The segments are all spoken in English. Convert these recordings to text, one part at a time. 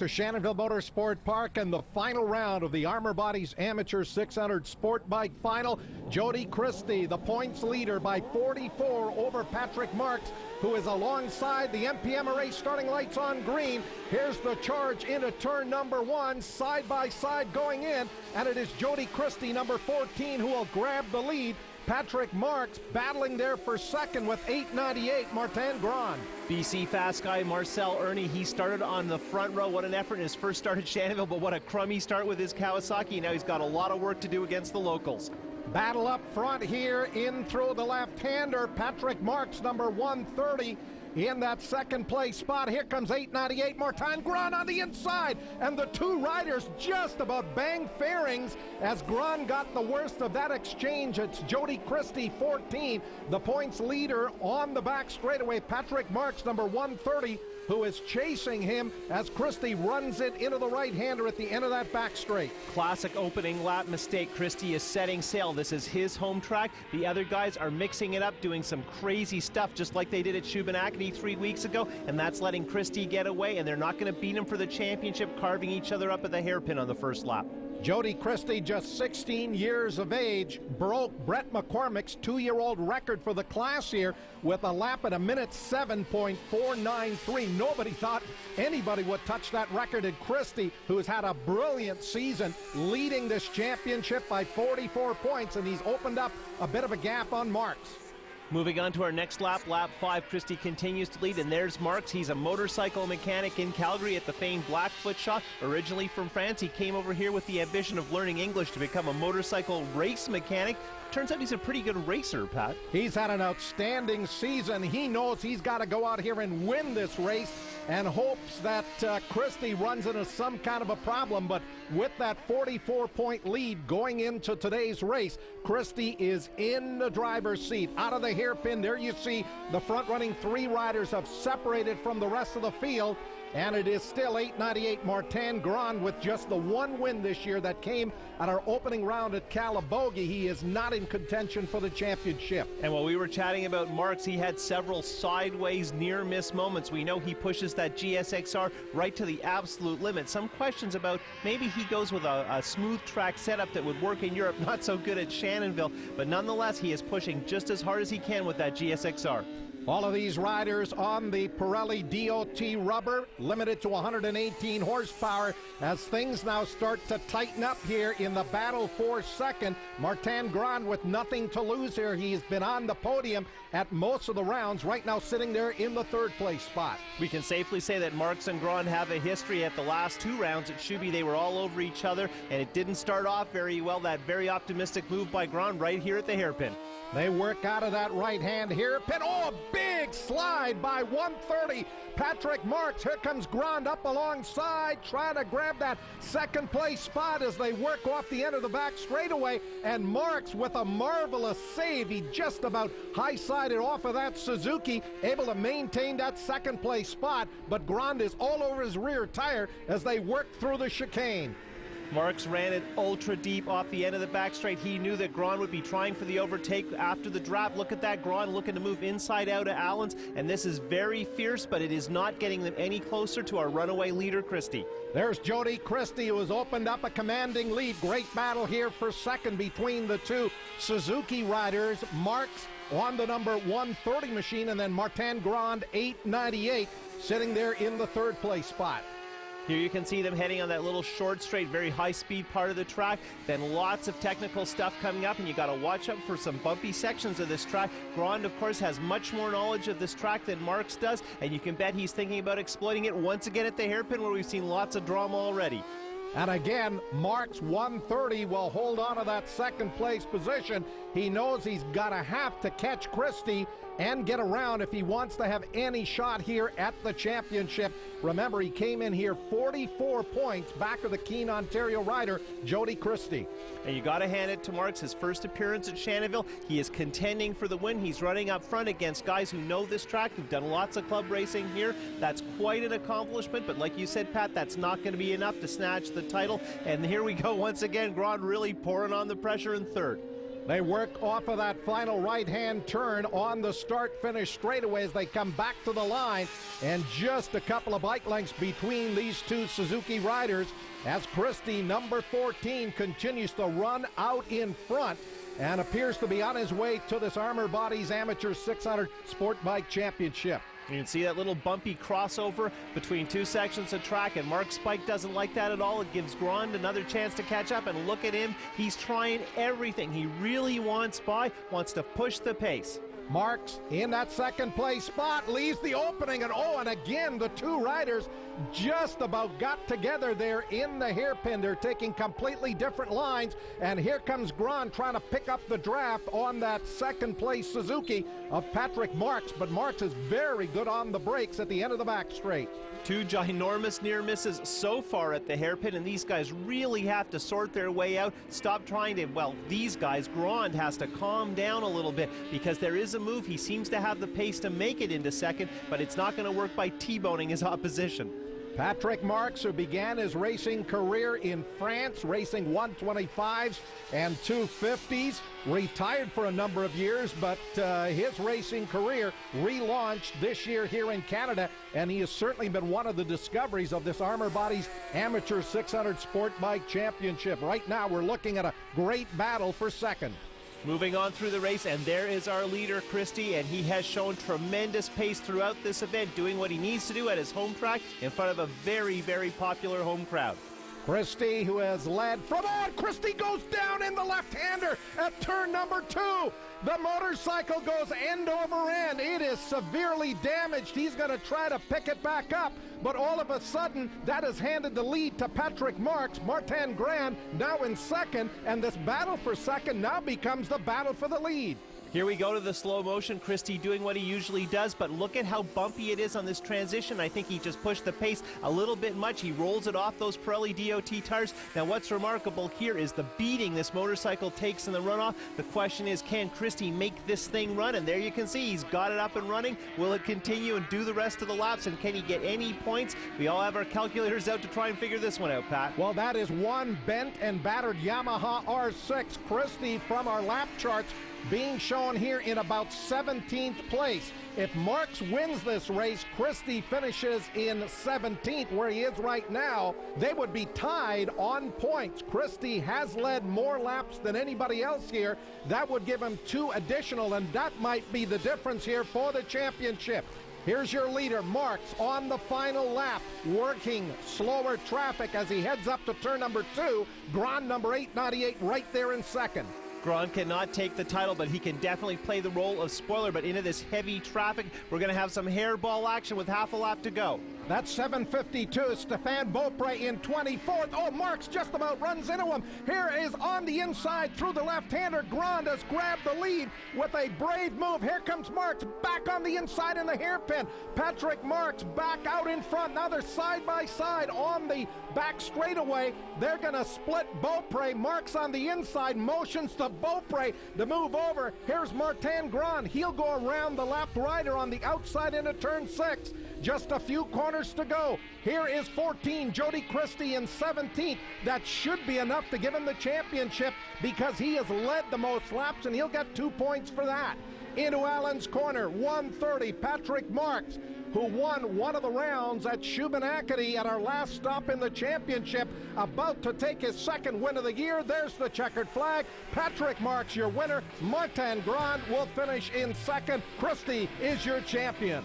to Shannonville Motorsport Park and the final round of the Armor Bodies Amateur 600 Sport Bike Final. Jody Christie, the points leader by 44 over Patrick Marks, who is alongside the MPMRA starting lights on green. Here's the charge into turn number 1, side by side going in, and it is Jody Christie, number 14, who will grab the lead. Patrick Marks battling there for second with 898, Martin Grande. BC fast guy Marcel Ernie, he started on the front row. What an effort in his first start at Shannonville, but what a crummy start with his Kawasaki. Now he's got a lot of work to do against the locals. Battle up front here in through the left-hander. Patrick Marks, number 130, in that second place spot. Here comes 898, Martin Grande on the inside, and the two riders just about banged fairings as Grande got the worst of that exchange. It's Jody Christie, 14, the points leader on the back straightaway. Patrick Marks, number 130, who is chasing him as Christie runs it into the right-hander at the end of that back straight. Classic opening lap mistake. Christie is setting sail. This is his home track. The other guys are mixing it up, doing some crazy stuff just like they did at Shubenacadie 3 weeks ago, and that's letting Christie get away, and they're not going to beat him for the championship, carving each other up at the hairpin on the first lap. Jody Christie, just 16 years of age, broke Brett McCormick's 2-year-old record for the class here with a lap at 1:07.493. Nobody thought anybody would touch that record, and Christie, who has had a brilliant season, leading this championship by 44 points, and he's opened up a bit of a gap on Marks. Moving on to our next lap, lap 5, Christie continues to lead, and there's Marks. He's a motorcycle mechanic in Calgary at the famed Blackfoot Shop. Originally from France, he came over here with the ambition of learning English to become a motorcycle race mechanic. Turns out he's a pretty good racer, Pat. He's had an outstanding season. He knows he's got to go out here and win this race, and hopes that Christie runs into some kind of a problem. But with that 44-point lead going into today's race, Christie is in the driver's seat. Out of the hairpin, there you see the front-running 3 riders have separated from the rest of the field. And it is still 898 Martin Grande with just the one win this year that came at our opening round at Calabogie. He is not in contention for the championship. And while we were chatting about Marks, he had several sideways near-miss moments. We know he pushes that GSXR right to the absolute limit. Some questions about maybe he goes with a smooth track setup that would work in Europe, not so good at Shannonville. But nonetheless, he is pushing just as hard as he can with that GSXR. All of these riders on the Pirelli DOT rubber, limited to 118 horsepower, as things now start to tighten up here in the battle for second. Martin Grande with nothing to lose here. He's been on the podium at most of the rounds, right now sitting there in the third place spot. We can safely say that Marks and Grande have a history. At the last 2 rounds at Shuby, they were all over each other, and it didn't start off very well. That very optimistic move by Grande right here at the hairpin. They work out of that right-hand hairpin. Oh, big slide by 130. Patrick Marks. Here comes Grande up alongside, trying to grab that second place spot as they work off the end of the back straightaway. And Marks with a marvelous save. He just about high-sided off of that Suzuki, able to maintain that second place spot. But Grande is all over his rear tire as they work through the chicane. Marks ran it ultra deep off the end of the back straight. He knew that Grande would be trying for the overtake after the draft. Look at that, Grande looking to move inside out of Allen's, and this is very fierce, but it is not getting them any closer to our runaway leader, Christie. There's Jody Christie, who has opened up a commanding lead. Great battle here for second between the two Suzuki riders. Marks on the number 130 machine, and then Martin Grande, 898, sitting there in the third place spot. Here you can see them heading on that little short straight, very high-speed part of the track. Then lots of technical stuff coming up, and you got to watch out for some bumpy sections of this track. Grande, of course, has much more knowledge of this track than Marks does, and you can bet he's thinking about exploiting it once again at the hairpin, where we've seen lots of drama already. And again, Marks 130 will hold on to that second place position. He knows he's got to have to catch Christie and get around if he wants to have any shot here at the championship. Remember, he came in here 44 points back of the keen Ontario rider, Jody Christie. And you got to hand it to Marks, his first appearance at Shannonville. He is contending for the win. He's running up front against guys who know this track, who've done lots of club racing here. That's quite an accomplishment, but like you said, Pat, that's not going to be enough to snatch the title. And here we go once again, Grande really pouring on the pressure in third. They work off of that final right-hand turn on the start-finish straightaway as they come back to the line, and just a couple of bike lengths between these two Suzuki riders as Christie, number 14, continues to run out in front and appears to be on his way to this Armor Bodies Amateur 600 Sport Bike Championship. You can see that little bumpy crossover between two sections of track, and Mark Spike doesn't like that at all. It gives Grande another chance to catch up, and look at him. He's trying everything. He really wants to push the pace. Marks in that second place spot, leaves the opening, and again the two riders just about got together there in the hairpin. They're taking completely different lines, and here comes Grande trying to pick up the draft on that second place Suzuki of Patrick Marks, but Marks is very good on the brakes at the end of the back straight. Two ginormous near misses so far at the hairpin, and these guys really have to sort their way out. Stop trying to, these guys, Grande has to calm down a little bit because there is a move. He seems to have the pace to make it into second, but it's not going to work by T-boning his opposition. Patrick Marks, who began his racing career in France, racing 125s and 250s, retired for a number of years, but his racing career relaunched this year here in Canada, and he has certainly been one of the discoveries of this Armor Bodies Amateur 600 Sport Bike Championship. Right now, we're looking at a great battle for second. Moving on through the race, and there is our leader, Christie, and he has shown tremendous pace throughout this event, doing what he needs to do at his home track in front of a very, very popular home crowd. Christie, who has led from on, Christie goes down in the left-hander at turn number 2. The motorcycle goes end over end. It is severely damaged. He's going to try to pick it back up, but all of a sudden, that has handed the lead to Patrick Marks. Martin Grande now in second, and this battle for second now becomes the battle for the lead. Here we go to the slow motion. Christie doing what he usually does, but look at how bumpy it is on this transition. I think he just pushed the pace a little bit much. He rolls it off those Pirelli DOT tires. Now what's remarkable here is the beating this motorcycle takes in the runoff. The question is, can Christie make this thing run? And there you can see he's got it up and running. Will it continue and do the rest of the laps? And can he get any points? We all have our calculators out to try and figure this one out, Pat. Well, that is one bent and battered Yamaha R6. Christie, from our lap charts, being shown here in about 17th place. If Marks wins this race, Christie finishes in 17th, where he is right now. They would be tied on points. Christie has led more laps than anybody else here. That would give him 2 additional, and that might be the difference here for the championship. Here's your leader, Marks, on the final lap, working slower traffic as he heads up to turn number 2. Grande, number 898, right there in second. Grande cannot take the title, but he can definitely play the role of spoiler. But into this heavy traffic, we're going to have some hairball action with half a lap to go. That's 7:52. Stéphane Beaupré in 24th. Oh, Marks just about runs into him. Here is on the inside through the left-hander. Grande has grabbed the lead with a brave move. Here comes Marks back on the inside in the hairpin. Patrick Marks back out in front. Now they're side by side on the back straightaway. They're going to split Beaupré. Marks on the inside motions to Beaupré to move over. Here's Martin Grande. He'll go around the left rider on the outside into turn 6. Just a few corners to go. Here is 14, Jody Christie in 17th. That should be enough to give him the championship because he has led the most laps, and he'll get 2 points for that. Into Allen's corner, 130, Patrick Marks, who won one of the rounds at Shubenacadie at our last stop in the championship, about to take his second win of the year. There's the checkered flag. Patrick Marks, your winner. Martin Grande will finish in second. Christie is your champion.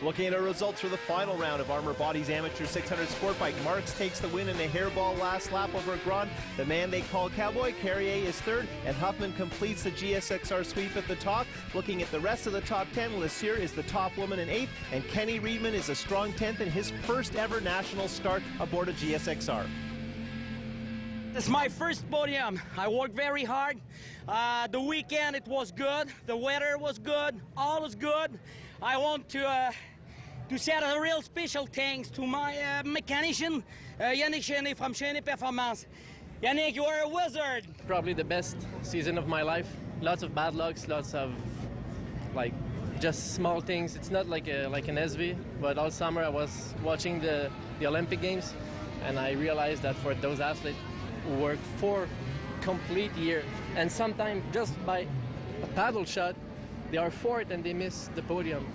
Looking at our results for the final round of Armor Bodies Amateur 600 Sport Bike, Marks takes the win in a hairball last lap over Grande. The man they call Cowboy, Carrier, is third, and Huffman completes the GSXR sweep at the top. Looking at the rest of the top 10, Lesieur is the top woman in 8th, and Kenny Reedman is a strong 10th in his first ever national start aboard a GSXR. This is my first podium. I worked very hard. The weekend, it was good. The weather was good. All was good. I want to say a real special thanks to my mechanician, Yannick Chenet from Chenet Performance. Yannick, you are a wizard. Probably the best season of my life. Lots of bad lucks, lots of just small things. It's not like an SV, but all summer I was watching the Olympic Games, and I realized that for those athletes who work for complete year. And sometimes just by a paddle shot, they are fourth and they miss the podium.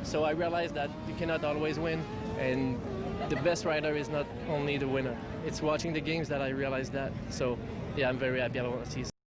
So I realized that you cannot always win, and the best rider is not only the winner. It's watching the games that I realized that. So yeah, I'm very happy about the season.